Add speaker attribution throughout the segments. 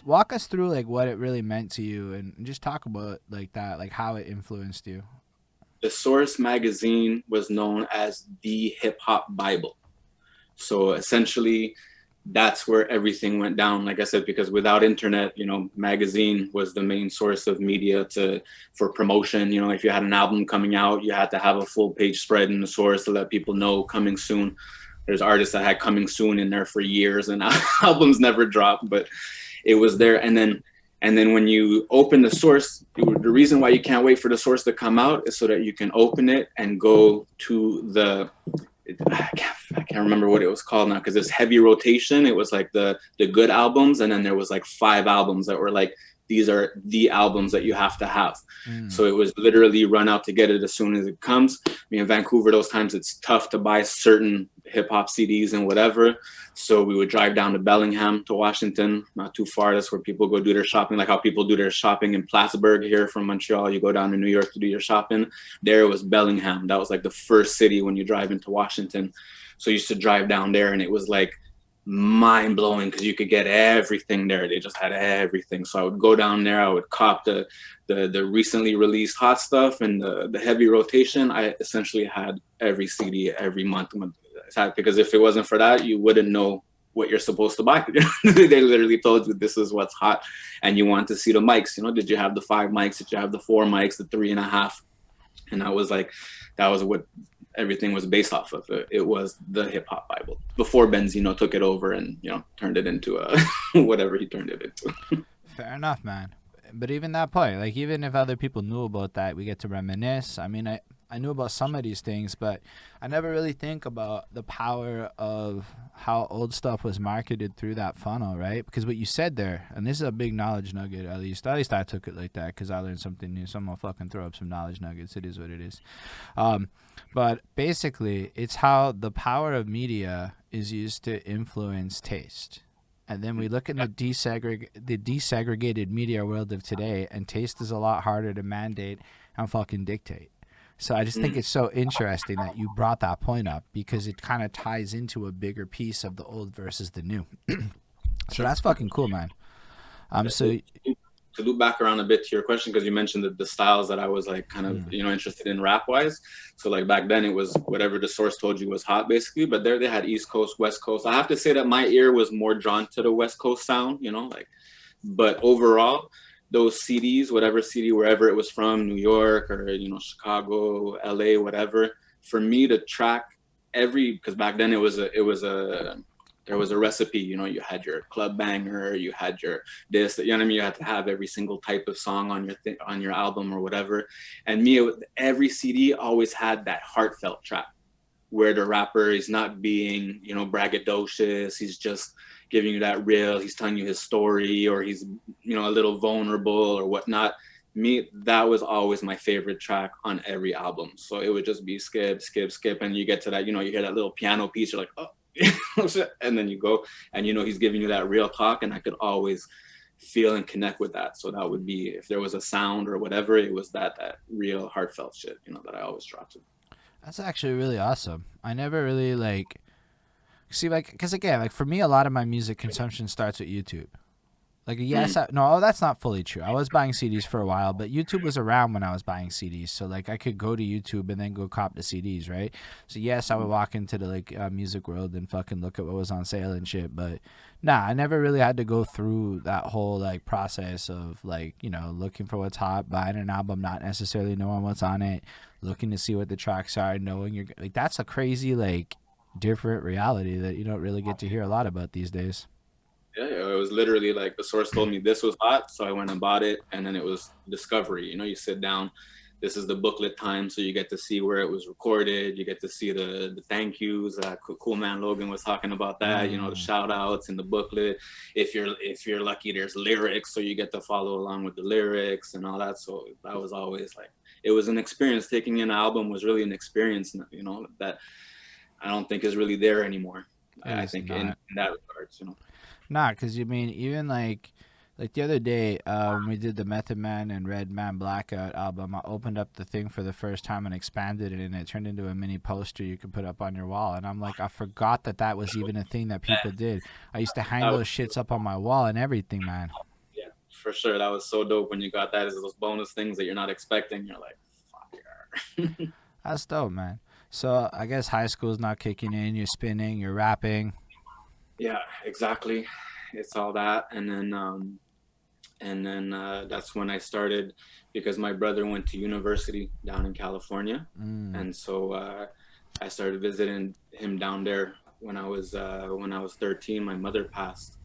Speaker 1: Walk us through like what it really meant to you, and just talk about like that, like how it influenced you.
Speaker 2: The Source magazine was known as the hip hop Bible. So essentially, that's where everything went down. Like I said, because without internet, magazine was the main source of media for promotion. If you had an album coming out, you had to have a full page spread in the Source to let people know coming soon. There's artists that had coming soon in there for years, and albums never dropped, but it was there. And then when you open the Source, the reason why you can't wait for the Source to come out is so that you can open it and go to I can't remember what it was called now, because it's heavy rotation. It was like the good albums, and then there was like 5 albums that were like, these are the albums that you have to have.
Speaker 1: Mm.
Speaker 2: So it was literally run out to get it as soon as it comes. I mean, in Vancouver, those times it's tough to buy certain hip hop CDs and whatever. So we would drive down to Bellingham to Washington, not too far. That's where people go do their shopping, like how people do their shopping in Plattsburgh here from Montreal. You go down to New York to do your shopping. There was Bellingham. That was like the first city when you drive into Washington. So I used to drive down there, and it was like mind blowing because you could get everything there. They just had everything. So I would go down there. I would cop the recently released hot stuff and the heavy rotation. I essentially had every CD every month, because if it wasn't for that, you wouldn't know what you're supposed to buy. They literally told you this is what's hot, and you want to see the mics. Did you have the 5 mics? Did you have the 4 mics? The 3.5? And that was what everything was based off of. It was the hip hop Bible before Benzino took it over and turned it into whatever he turned it into.
Speaker 1: Fair enough, man. But even that point, like even if other people knew about that, we get to reminisce. I mean, I knew about some of these things, but I never really think about the power of how old stuff was marketed through that funnel, right? Because what you said there, and this is a big knowledge nugget, at least I took it like that because I learned something new. So I'm gonna fucking throw up some knowledge nuggets. It is what it is. Um, but basically, it's how the power of media is used to influence taste. And then we look in the desegregated media world of today, and taste is a lot harder to mandate and fucking dictate. So I just think
Speaker 2: Mm.
Speaker 1: it's so interesting that you brought that point up because it kind of ties into a bigger piece of the old versus the new. So
Speaker 2: Sure.
Speaker 1: that's fucking cool, man. So
Speaker 2: To loop back around a bit to your question, because you mentioned the styles that I was like kind of
Speaker 1: mm,
Speaker 2: interested in rap wise. So like back then it was whatever the Source told you was hot basically, but there they had East Coast, West Coast. I have to say that my ear was more drawn to the West Coast sound, like. But overall, those CDs, whatever CD, wherever it was from, New York or Chicago, LA, whatever, for me to track because back then it was a there was a recipe. You had your club banger, you had your this, you know what I mean. You had to have every single type of song on your album or whatever. And every CD always had that heartfelt track where the rapper is not being, braggadocious. He's just giving you that real. He's telling you his story, or he's, a little vulnerable or whatnot. That was always my favorite track on every album. So it would just be skip, skip, skip, and you get to that, you hear that little piano piece. You're like, oh. And then you go, and he's giving you that real talk, and I could always feel and connect with that. So that would be, if there was a sound or whatever, it was that real heartfelt shit, that I always drop to.
Speaker 1: that's actually really awesome. I never really like see like because again, like for me, a lot of my music consumption starts with YouTube. Like
Speaker 2: Mm.
Speaker 1: yes, no, that's not fully true. I was buying CDs for a while, but YouTube was around when I was buying CDs, so like I could go to YouTube and then go cop the CDs, right? So yes, I would walk into the like music world and fucking look at what was on sale and shit, but nah, I never really had to go through that whole like process of like looking for what's hot, buying an album, not necessarily knowing what's on it, looking to see what the tracks are, knowing you're like that's a crazy like different reality that you don't really get to hear a lot about these days.
Speaker 2: Yeah, it was literally like the Source told me this was hot, so I went and bought it, and then it was discovery. You sit down. This is the booklet time, so you get to see where it was recorded. You get to see the thank yous. Cool Man Logan was talking about that. The
Speaker 1: Mm.
Speaker 2: shout outs in the booklet. If you're lucky, there's lyrics, so you get to follow along with the lyrics and all that. So that was always like, it was an experience. Taking in an album was really an experience. That I don't think is really there anymore.
Speaker 1: It
Speaker 2: I
Speaker 1: is
Speaker 2: think in
Speaker 1: not.
Speaker 2: that regards.
Speaker 1: Nah, because you mean even like Like the other day, when we did the Method Man and Red Man Blackout album, I opened up the thing for the first time and expanded it, and it turned into a mini poster you could put up on your wall. And I'm like, I forgot that that was even a thing that people did. I used to hang
Speaker 2: That was,
Speaker 1: those shits up on my wall and everything, man.
Speaker 2: yeah, for sure. That was so dope when you got that. Is those bonus things that you're not expecting. You're like, fuck.
Speaker 1: That's dope, man. So I guess high school's not kicking in. You're spinning, you're rapping.
Speaker 2: Yeah, exactly. It's all that, and then that's when I started because my brother went to university down in California,
Speaker 1: Mm.
Speaker 2: and so I started visiting him down there when I was 13. My mother passed,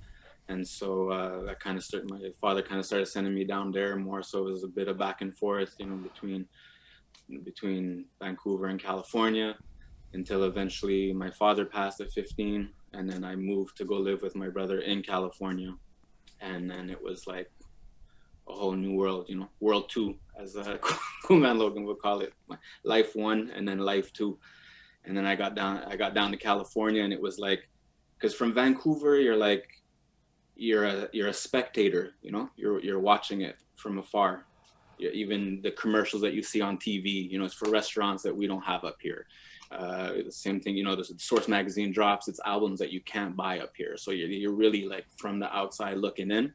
Speaker 2: and so I kind of started. My father kind of started sending me down there more. So it was a bit of back and forth, you know, between Vancouver and California, until eventually my father passed at 15, and then I moved to go live with my brother in California, and then it was like a whole new world, you know, world two, as Cool Man Logan would call it, life one, and then life two, and then I got down to California, and it was like, because from Vancouver, you're like, you're a spectator, you know, you're watching it from afar. Even the commercials that you see on TV, you know, it's for restaurants that we don't have up here. The same thing, you know, the Source magazine drops, it's albums that you can't buy up here. So you're really like from the outside looking in.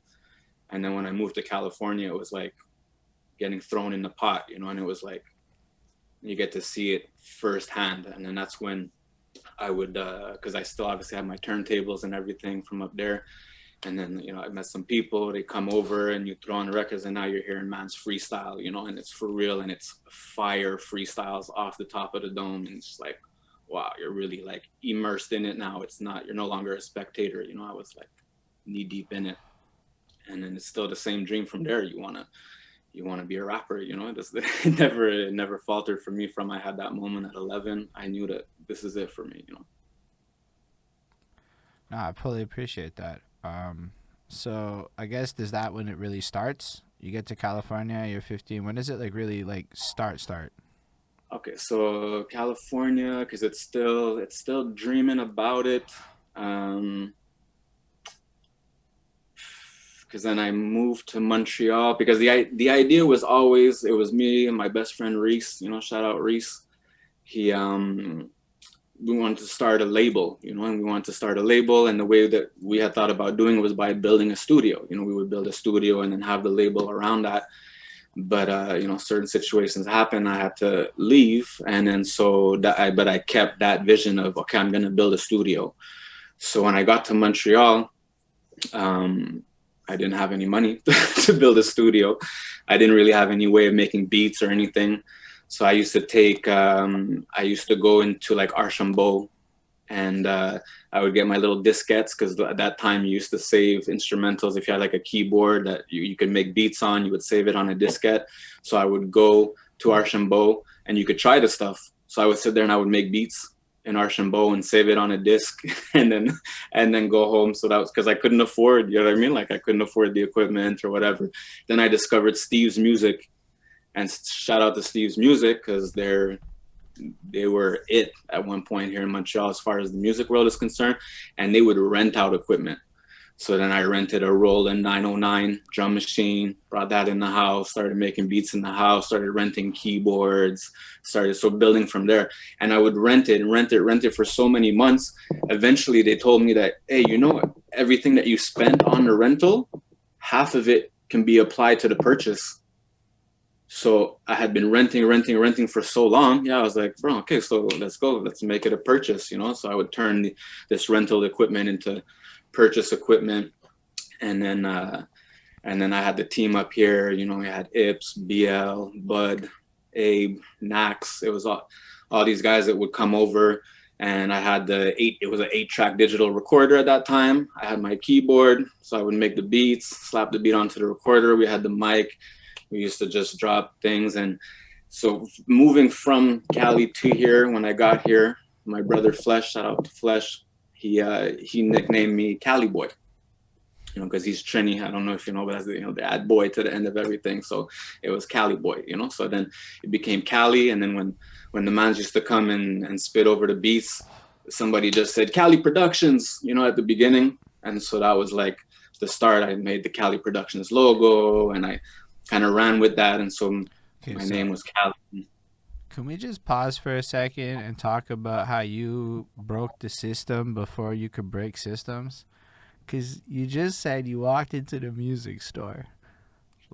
Speaker 2: And then when I moved to California, it was like getting thrown in the pot, you know, and it was like you get to see it firsthand. And then that's when I would, because I still obviously have my turntables and everything from up there. And then, you know, I met some people, they come over and you throw on the records, and now you're hearing man's freestyle, you know, and it's for real, and it's fire freestyles off the top of the dome. And it's just like, wow, you're really like immersed in it now. It's not, you're no longer a spectator, you know, I was like knee deep in it. And then it's still the same dream from there. You want to be a rapper, you know, it never faltered for me from I had that moment at 11. I knew that this is it for me, you know.
Speaker 1: No, I totally appreciate that. So I guess does that when it really starts? You get to California, you're 15. When does it like really like start?
Speaker 2: Okay, so California, because it's still dreaming about it. Um, because then I moved to Montreal because the idea was always it was me and my best friend Reese. You know, shout out Reese. He we wanted to start a label, you know, and we wanted to start a label. And the way that we had thought about doing it was by building a studio. You know, we would build a studio and then have the label around that. But you know, certain situations happen. I had to leave, and then so but I kept that vision of okay, I'm gonna build a studio. So when I got to Montreal, um, I didn't have any money to build a studio. I didn't really have any way of making beats or anything. So I used to go into like Archambault, and I would get my little diskettes because at that time you used to save instrumentals. If you had like a keyboard that you could make beats on, you would save it on a diskette. So I would go to Archambault and you could try the stuff. So I would sit there and I would make beats in Archambault and save it on a disc and then go home. So that was because I couldn't afford, you know what I mean? Like I couldn't afford the equipment or whatever. Then I discovered Steve's Music, and shout out to Steve's Music because they were it at one point here in Montreal as far as the music world is concerned, and they would rent out equipment. So then I rented a Roland 909 drum machine, brought that in the house, started making beats in the house, started renting keyboards, started so building from there. And I would rent it for so many months. Eventually they told me that, hey, you know what? Everything that you spend on the rental, half of it can be applied to the purchase. So I had been renting for so long. Yeah, I was like, bro, okay, so let's go. Let's make it a purchase, you know? So I would turn this rental equipment into purchase equipment. And then I had the team up here, you know, we had Ips, BL, Bud, Abe, Nax. It was all these guys that would come over. And I had it was an 8-track digital recorder at that time. I had my keyboard, so I would make the beats, slap the beat onto the recorder. We had the mic. We used to just drop things. And so moving from Cali to here, when I got here, my brother Flesh, shout out to Flesh, he nicknamed me Cali Boy, you know, because he's Trini. I don't know if you know, but that's, you know, the ad boy to the end of everything. So it was Cali Boy, you know. So then it became Cali. And then when the mans used to come and spit over the beats, somebody just said Cali Productions, you know, at the beginning. And so that was like the start. I made the Cali Productions logo, and I kind of ran with that. And so
Speaker 1: Okay,
Speaker 2: my
Speaker 1: so
Speaker 2: name was Cali.
Speaker 1: can we just pause for a second and talk about how you broke the system before you could break systems? Because you just said you walked into the music store,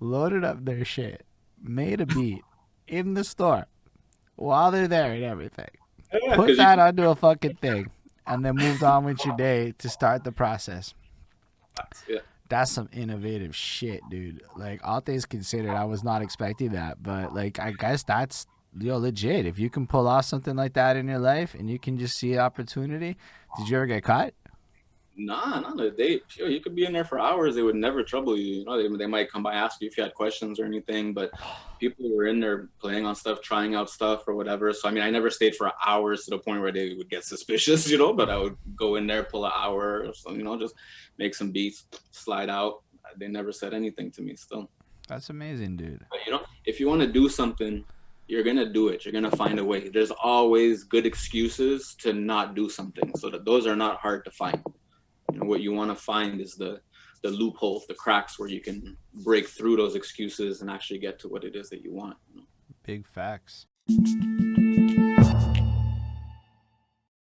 Speaker 1: loaded up their shit, made a beat in the store while they're there and everything,
Speaker 2: Yeah,
Speaker 1: put
Speaker 2: because
Speaker 1: that onto a fucking thing, and then moved on with your day to start the process.
Speaker 2: yeah.
Speaker 1: That's some innovative shit, dude. Like, all things considered, I was not expecting that, but like, I guess that's legit. If you can pull off something like that in your life and you can just see opportunity, did you ever get caught?
Speaker 2: Nah, not a date. Sure, you could be in there for hours. They would never trouble you. You know, they might come by, ask you if you had questions or anything, but people were in there playing on stuff, trying out stuff or whatever. So, I mean, I never stayed for hours to the point where they would get suspicious, you know, but I would go in there, pull an hour or something, you know, just make some beats, slide out. They never said anything to me still.
Speaker 1: That's amazing, dude.
Speaker 2: But, you know, if you want to do something, you're going to do it. You're going to find a way. There's always good excuses to not do something. So that those are not hard to find. You know, what you want to find is the loopholes, the cracks where you can break through those excuses and actually get to what it is that you want. You know?
Speaker 1: Big facts.